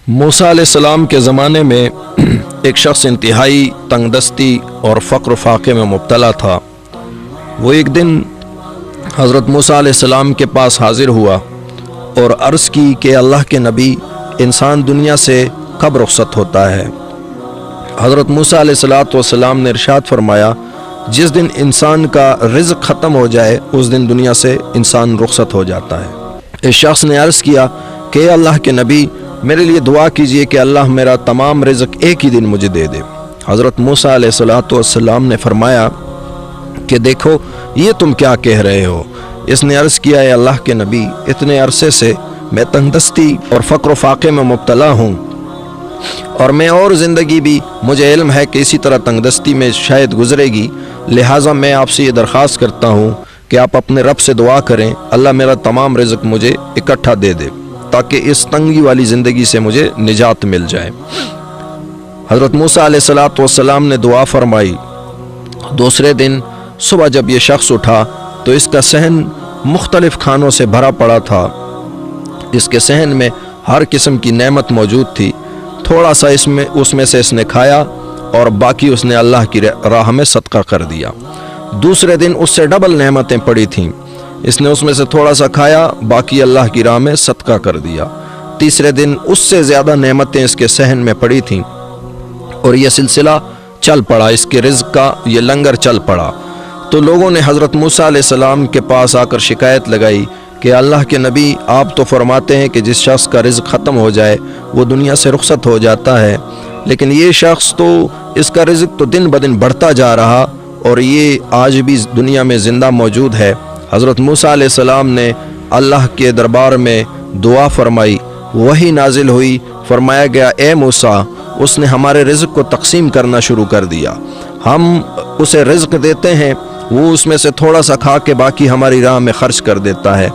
موسیٰ علیہ السلام کے زمانے میں ایک شخص انتہائی تنگ دستی اور فقر و فاقے میں مبتلا تھا۔ وہ ایک دن حضرت موسیٰ علیہ السلام کے پاس حاضر ہوا اور عرض کی کہ اللہ کے نبی، انسان دنیا سے کب رخصت ہوتا ہے؟ حضرت موسیٰ علیہ السلام نے ارشاد فرمایا، جس دن انسان کا رزق ختم ہو جائے اس دن دنیا سے انسان رخصت ہو جاتا ہے۔ اس شخص نے عرض کیا کہ اللہ کے نبی، میرے لیے دعا کیجئے کہ اللہ میرا تمام رزق ایک ہی دن مجھے دے دے۔ حضرت موسیٰ علیہ السلام نے فرمایا کہ دیکھو یہ تم کیا کہہ رہے ہو؟ اس نے عرض کیا، اے اللہ کے نبی، اتنے عرصے سے میں تنگ دستی اور فقر و فاقے میں مبتلا ہوں، اور میں اور زندگی بھی مجھے علم ہے کہ اسی طرح تنگ دستی میں شاید گزرے گی، لہٰذا میں آپ سے یہ درخواست کرتا ہوں کہ آپ اپنے رب سے دعا کریں، اللہ میرا تمام رزق مجھے اکٹھا دے دے تاکہ اس تنگی والی زندگی سے مجھے نجات مل جائے۔ حضرت موسیٰ علیہ السلام نے دعا فرمائی۔ دوسرے دن صبح جب یہ شخص اٹھا تو اس کا صحن مختلف کھانوں سے بھرا پڑا تھا۔ اس کے صحن میں ہر قسم کی نعمت موجود تھی۔ تھوڑا سا اس میں سے اس نے کھایا اور باقی اس نے اللہ کی راہ میں صدقہ کر دیا۔ دوسرے دن اس سے ڈبل نعمتیں پڑی تھیں، اس نے اس میں سے تھوڑا سا کھایا، باقی اللہ کی راہ میں صدقہ کر دیا۔ تیسرے دن اس سے زیادہ نعمتیں اس کے صحن میں پڑی تھیں اور یہ سلسلہ چل پڑا، اس کے رزق کا یہ لنگر چل پڑا۔ تو لوگوں نے حضرت موسیٰ علیہ السلام کے پاس آ کر شکایت لگائی کہ اللہ کے نبی، آپ تو فرماتے ہیں کہ جس شخص کا رزق ختم ہو جائے وہ دنیا سے رخصت ہو جاتا ہے، لیکن یہ شخص تو اس کا رزق تو دن بدن بڑھتا جا رہا اور یہ آج بھی دنیا میں زندہ موجود ہے۔ حضرت موسیٰ علیہ السلام نے اللہ کے دربار میں دعا فرمائی، وحی نازل ہوئی، فرمایا گیا، اے موسیٰ، اس نے ہمارے رزق کو تقسیم کرنا شروع کر دیا۔ ہم اسے رزق دیتے ہیں، وہ اس میں سے تھوڑا سا کھا کے باقی ہماری راہ میں خرچ کر دیتا ہے،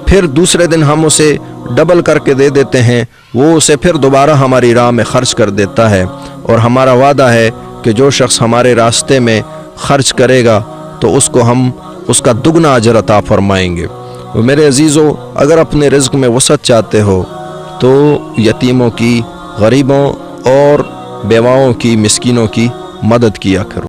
پھر دوسرے دن ہم اسے ڈبل کر کے دے دیتے ہیں، وہ اسے پھر دوبارہ ہماری راہ میں خرچ کر دیتا ہے، اور ہمارا وعدہ ہے کہ جو شخص ہمارے راستے میں خرچ کرے گا تو اس کو ہم اس کا دگنا اجر عطا فرمائیں گے۔ میرے عزیزو، اگر اپنے رزق میں وسعت چاہتے ہو تو یتیموں کی، غریبوں اور بیواؤں کی، مسکینوں کی مدد کیا کرو۔